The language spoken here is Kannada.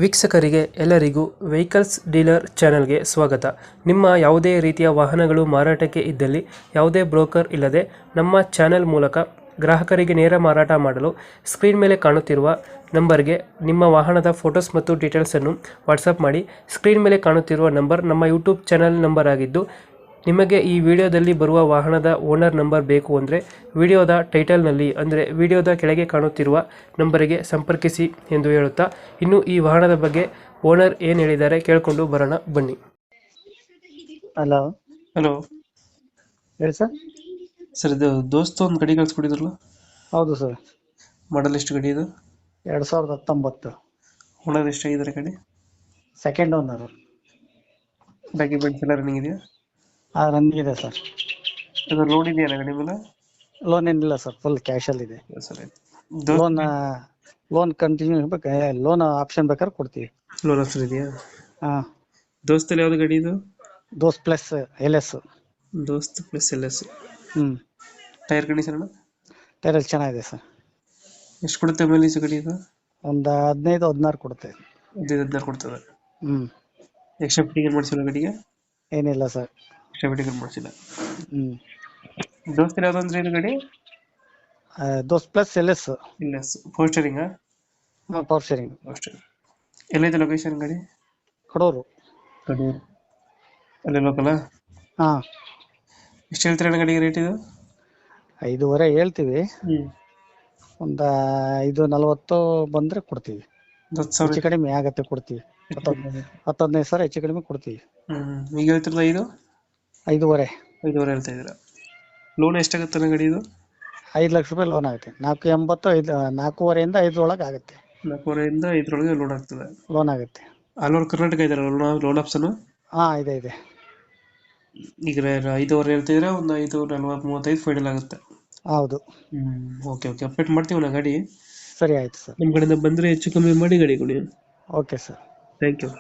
ವೀಕ್ಷಕರಿಗೆ ಎಲ್ಲರಿಗೂ ವೆಹಿಕಲ್ಸ್ ಡೀಲರ್ ಚಾನೆಲ್ಗೆ ಸ್ವಾಗತ. ನಿಮ್ಮ ಯಾವುದೇ ರೀತಿಯ ವಾಹನಗಳು ಮಾರಾಟಕ್ಕೆ ಇದ್ದಲ್ಲಿ ಯಾವುದೇ ಬ್ರೋಕರ್ ಇಲ್ಲದೆ ನಮ್ಮ ಚಾನೆಲ್ ಮೂಲಕ ಗ್ರಾಹಕರಿಗೆ ನೇರ ಮಾರಾಟ ಮಾಡಲು ಸ್ಕ್ರೀನ್ ಮೇಲೆ ಕಾಣುತ್ತಿರುವ ನಂಬರ್ಗೆ ನಿಮ್ಮ ವಾಹನದ ಫೋಟೋಸ್ ಮತ್ತು ಡೀಟೇಲ್ಸನ್ನು ವಾಟ್ಸಪ್ ಮಾಡಿ. ಸ್ಕ್ರೀನ್ ಮೇಲೆ ಕಾಣುತ್ತಿರುವ ನಂಬರ್ ನಮ್ಮ ಯೂಟ್ಯೂಬ್ ಚಾನೆಲ್ ನಂಬರ್ ಆಗಿದ್ದು, ನಿಮಗೆ ಈ ವಿಡಿಯೋದಲ್ಲಿ ಬರುವ ವಾಹನದ ಓನರ್ ನಂಬರ್ ಬೇಕು ಅಂದರೆ ವಿಡಿಯೋದ ಟೈಟಲ್ನಲ್ಲಿ ಅಂದರೆ ವಿಡಿಯೋದ ಕೆಳಗೆ ಕಾಣುತ್ತಿರುವ ನಂಬರಿಗೆ ಸಂಪರ್ಕಿಸಿ ಎಂದು ಹೇಳುತ್ತಾ, ಇನ್ನು ಈ ವಾಹನದ ಬಗ್ಗೆ ಓನರ್ ಏನು ಹೇಳಿದ್ದಾರೆ ಕೇಳಿಕೊಂಡು ಬರೋಣ ಬನ್ನಿ. ಹಲೋ ಹಲೋ ಹೇಳಿ ಸರ್. ಸರ್, ಇದು ದೋಸ್ತ ಒಂದು ಗಾಡಿ ಕಳಿಸ್ಕೊಟ್ಟಿದ್ರಲ್ಲ, ಹೌದು ಸರ್. ಮಾಡಲ್ ಎಷ್ಟು ಗಾಡಿ ಇದು? 2019 ಓನರ್ ಎಷ್ಟಾಗಿದ್ದಾರೆ ಗಾಡಿ? Second owner. ಡಾಕ್ಯುಮೆಂಟ್ಸ್ ಎಲ್ಲ ರನ್ನಿಂಗ್ ಇದೆಯಾ? ರನ್ನಿಂಗ್ ಇದೆ ಸರ್. ಅದು ಲೋನ್ ಇದೆಯಲ್ಲ ಗಾಡಿ ಮೇಲೆ? ಲೋನ್ ಏನಿಲ್ಲ ಸರ್, ಫುಲ್ ಕ್ಯಾಶಲ್ಲಿ ಇದೆ. Sir, loan continue loan option ಬೇಕಾದ್ರೆ ಕೊಡ್ತೀವಿ. ಲೋನ್ ಆಪ್ಷನ್ ಇದೆಯಾ? ಹಾಂ. ದೋಸ್ತಲ್ಲಿ ಯಾವ್ದು ಗಾಡಿ ಇದು? ದೋಸ್ತ್ ಪ್ಲಸ್ LS. ದೋಸ್ತ್ plus LS. Tyre condition tyre ಚೆನ್ನಾಗಿದೆ ಸರ್. ಎಷ್ಟು ಕೊಡುತ್ತೆ ಮೈಲೇಜ್ ಗಾಡಿ ಇದು? ಒಂದು 15-16 ಕೊಡುತ್ತೆ. 15-16 ಕೊಡ್ತದೆ. ಹ್ಞೂ. ಎಕ್ಸ್ಟ್ರಾ ಫಿಟ್ಟಿಂಗ್ ಮಾಡಿಸಿಲ್ಲ ಗಾಡಿಗೆ? ಏನಿಲ್ಲ ಸರ್. ಎಕ್ಸ್ಟ್ರಾ ಫಿಟ್ಟಿಂಗ್ ಮಾಡಿಸಿಲ್ಲ. ಹ್ಞೂ. ದೋಸ್ತ್ ಯಾವ್ದು ಅಂದ್ರೆ ಇದು ಗಾಡಿ? Dost plus LS. LS four steering? Power steering. ಎಲ್ಲೈತೆ ಲೊಕೇಶನ್ ಗಾಡಿ? ಕಡೂರು. ಕಡೂರು ಅಲ್ಲೇ ಲೋಕಲ್? ಹಾಂ. ಎಷ್ಟು ಹೇಳ್ತೀರ ಗಾಡಿಗೆ ರೇಟ್ ಇದು? 5.5 ಹೇಳ್ತೀವಿ. ಒಂದು 5.40 ಬಂದರೆ ಕೊಡ್ತೀವಿ. 10,000 ಹೆಚ್ಚು ಕಡಿಮೆ ಆಗತ್ತೆ, ಕೊಡ್ತೀವಿ. 10-15 ಸಾವಿರ ಹೆಚ್ಚು ಕಡಿಮೆ ಕೊಡ್ತೀವಿ. ಈಗ ಹೇಳ್ತಿರಲ್ಲ 5.5. 5.5 ಹೇಳ್ತಾ ಇದ್ದೀರಾ. ಲೋನ್ ಎಷ್ಟಾಗುತ್ತೆ ಗಾಡಿ ಇದು? 5 ಲಕ್ಷ ರೂಪಾಯಿ ಲೋನ್ ಆಗುತ್ತೆ. 4.80, 4.5 5 ಒಳಗೆ ಆಗುತ್ತೆ. 4.5 5 ಲೋನ್ ಆಗ್ತದೆ. ಲೋನ್ ಆಗುತ್ತೆ. ಆಲ್ ಓವರ್ ಕರ್ನಾಟಕ ಇದೆ ಲೋನ್ ಆಪ್ಷನ್? ಹಾಂ, ಇದೆ. ಈಗ 5.5 ಹೇಳ್ತಿದ್ರೆ ಒಂದು 5.40-35 ಫೈನಲ್ ಆಗುತ್ತೆ. ಹೌದು. ಓಕೆ ಅಪ್ಡೇಟ್ ಮಾಡ್ತೀವಿ ನಾ ಗಾಡಿ. ಸರಿ, ಆಯ್ತು ಸರ್. ನಿಮ್ಮ ಕಡೆಯಿಂದ ಬಂದರೆ ಹೆಚ್ಚು ಕಮ್ಮಿ ಮಾಡಿ ಗಾಡಿ ಕೊಡಿ. Okay sir. Thank you.